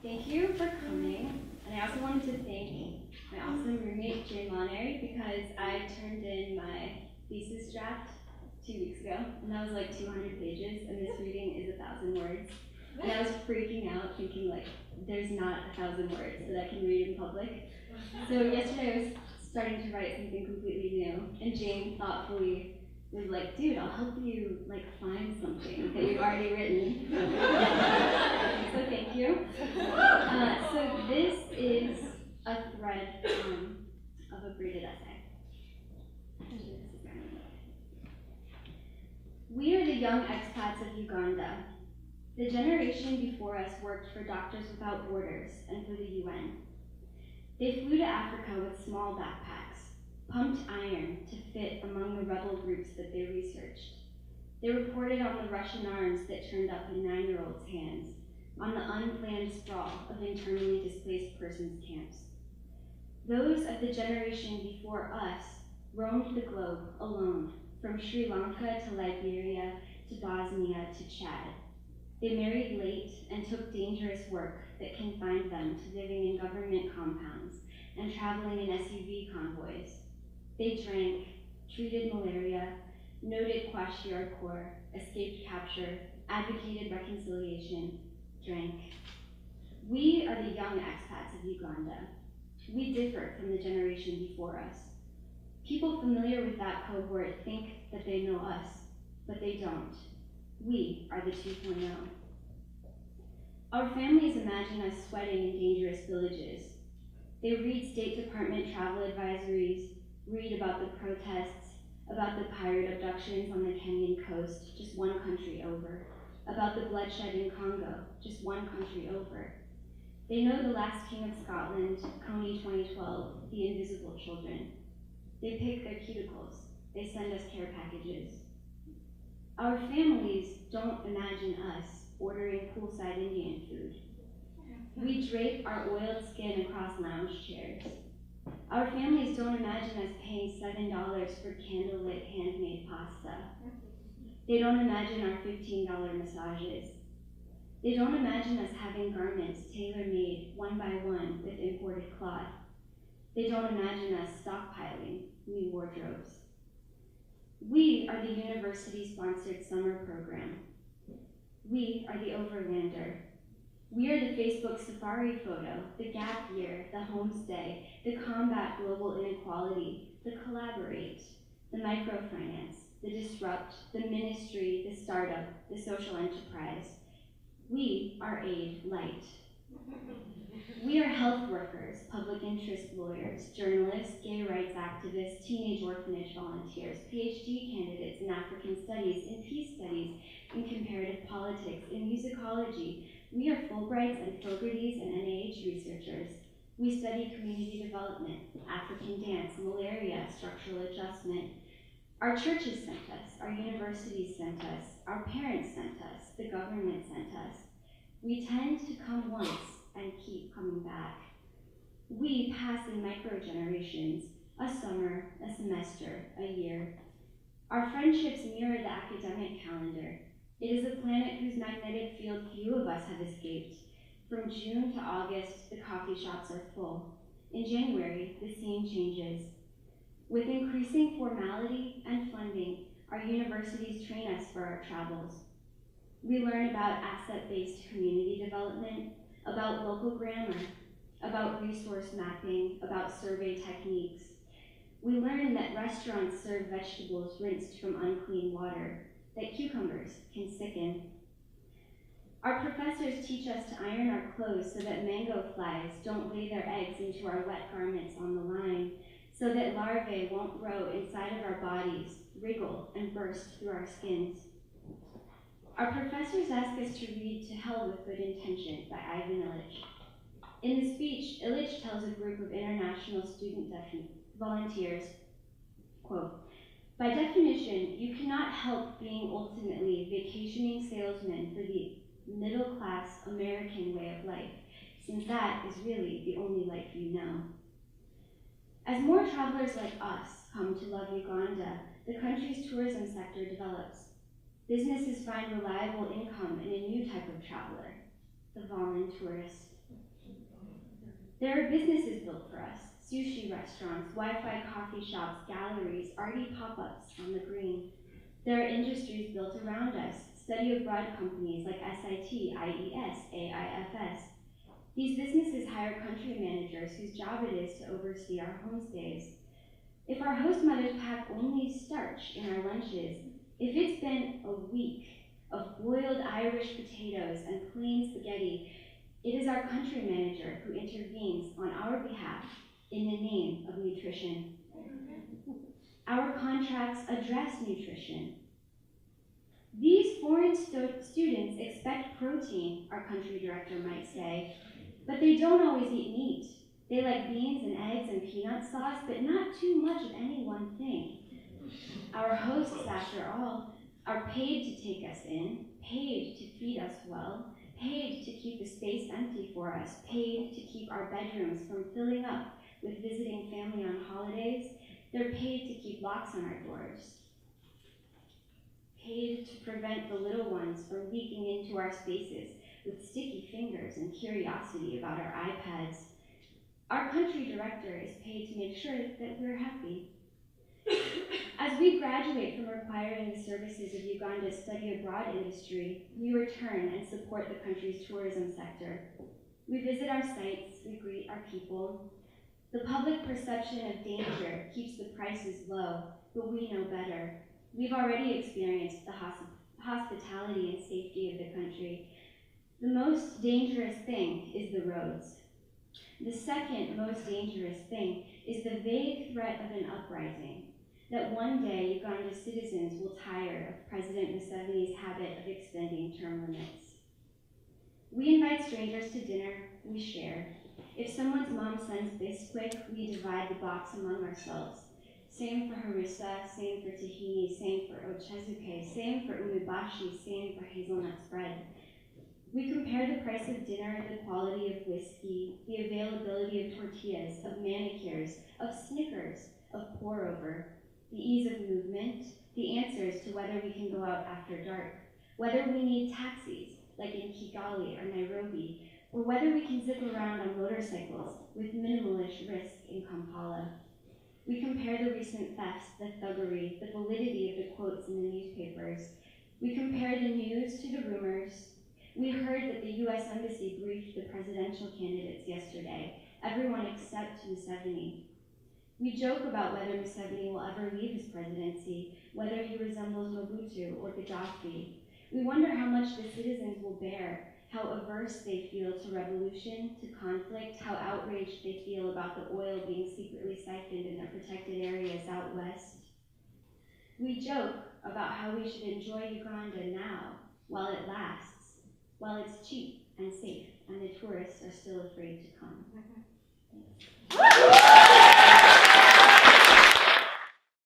Thank you for coming. And I also wanted to thank my awesome roommate, Jane Monnery, because I turned in my thesis draft 2 weeks ago, and that was like 200 pages, and this reading is 1,000 words. And I was freaking out, thinking like, there's not 1,000 words that I can read in public. So yesterday I was starting to write something completely new, and Jane thoughtfully was like, dude, I'll help you like find something that you've already written. So thank you. So this is a thread of a braided essay. We are the young expats of Uganda. The generation before us worked for Doctors Without Borders and for the UN. They flew to Africa with small backpacks, pumped iron to fit among the rebel groups that they researched. They reported on the Russian arms that turned up in 9-year-olds' hands, on the unplanned sprawl of internally displaced persons camps. Those of the generation before us roamed the globe alone, from Sri Lanka to Liberia to Bosnia to Chad. They married late and took dangerous work that confined them to living in government compounds and traveling in SUV convoys. They drank, treated malaria, noted kwashiorkor, escaped capture, advocated reconciliation, drank. We are the young expats of Uganda. We differ from the generation before us. People familiar with that cohort think that they know us, but they don't. We are the 2.0. Our families imagine us sweating in dangerous villages. They read State Department travel advisories, read about the protests, about the pirate abductions on the Kenyan coast, just one country over, about the bloodshed in Congo, just one country over. They know The Last King of Scotland, Coney 2012, The Invisible Children. They pick their cuticles. They send us care packages. Our families don't imagine us ordering poolside Indian food. We drape our oiled skin across lounge chairs. Our families don't imagine us paying $7 for candlelit handmade pasta. They don't imagine our $15 massages. They don't imagine us having garments tailor-made one by one with imported cloth. They don't imagine us stockpiling new wardrobes. We are the university-sponsored summer program. We are the overlander. We are the Facebook safari photo, the gap year, the homestay, the combat global inequality, the collaborate, the microfinance, the disrupt, the ministry, the startup, the social enterprise. We are aid light. We are health workers, public interest lawyers, journalists, gay rights activists, teenage orphanage volunteers, PhD candidates in African studies, in peace studies, in comparative politics, in musicology. We are Fulbrights and Fogartys and NIH researchers. We study community development, African dance, malaria, structural adjustment. Our churches sent us, our universities sent us, our parents sent us, the government sent us. We tend to come once and keep coming back. We pass in micro-generations, a summer, a semester, a year. Our friendships mirror the academic calendar. It is a planet whose magnetic field few of us have escaped. From June to August, the coffee shops are full. In January, the scene changes. With increasing formality and funding, our universities train us for our travels. We learn about asset-based community development, about local grammar, about resource mapping, about survey techniques. We learn that restaurants serve vegetables rinsed from unclean water, that cucumbers can sicken. Our professors teach us to iron our clothes so that mango flies don't lay their eggs into our wet garments on the line, so that larvae won't grow inside of our bodies, wriggle, and burst through our skins. Our professors ask us to read To Hell with Good Intention by Ivan Illich. In the speech, Illich tells a group of international student volunteers, quote, "By definition, you cannot help being ultimately vacationing salesmen for the middle-class American way of life, since that is really the only life you know." As more travelers like us come to love Uganda, the country's tourism sector develops. Businesses find reliable income in a new type of traveler, the voluntourist. There are businesses built for us, sushi restaurants, Wi-Fi coffee shops, galleries, arty pop-ups on the green. There are industries built around us, study abroad companies like SIT, IES, AIFS. These businesses hire country managers whose job it is to oversee our homestays. If our host mothers pack only starch in our lunches, if it's been a week of boiled Irish potatoes and plain spaghetti, it is our country manager who intervenes on our behalf in the name of nutrition. Our contracts address nutrition. These foreign students expect protein, our country director might say, but they don't always eat meat. They like beans and eggs and peanut sauce, but not too much of any one thing. Our hosts, after all, are paid to take us in, paid to feed us well, paid to keep the space empty for us, paid to keep our bedrooms from filling up with visiting family on holidays. They're paid to keep locks on our doors, paid to prevent the little ones from leaking into our spaces with sticky fingers and curiosity about our iPads. Our country director is paid to make sure that we're happy. As we graduate from requiring the services of Uganda's study abroad industry, we return and support the country's tourism sector. We visit our sites, we greet our people. The public perception of danger keeps the prices low, but we know better. We've already experienced the hospitality and safety of the country. The most dangerous thing is the roads. The second most dangerous thing is the vague threat of an uprising, that one day Uganda's citizens will tire of President Museveni's habit of extending term limits. We invite strangers to dinner, we share. If someone's mom sends Bisquick, we divide the box among ourselves. Same for harissa, same for tahini, same for ochazuke, same for umibashi, same for hazelnut spread. We compare the price of dinner, the quality of whiskey, the availability of tortillas, of manicures, of Snickers, of pour-over, the ease of movement, the answers to whether we can go out after dark, whether we need taxis, like in Kigali or Nairobi, or whether we can zip around on motorcycles with minimalish risk in Kampala. We compare the recent thefts, the thuggery, the validity of the quotes in the newspapers. We compare the news to the rumors. We heard that the US Embassy briefed the presidential candidates yesterday, everyone except Museveni. We joke about whether Museveni will ever leave his presidency, whether he resembles Mobutu or Gaddafi. We wonder how much the citizens will bear, how averse they feel to revolution, to conflict, how outraged they feel about the oil being secretly siphoned in their protected areas out west. We joke about how we should enjoy Uganda now, while it lasts, while it's cheap and safe, and the tourists are still afraid to come. Thanks.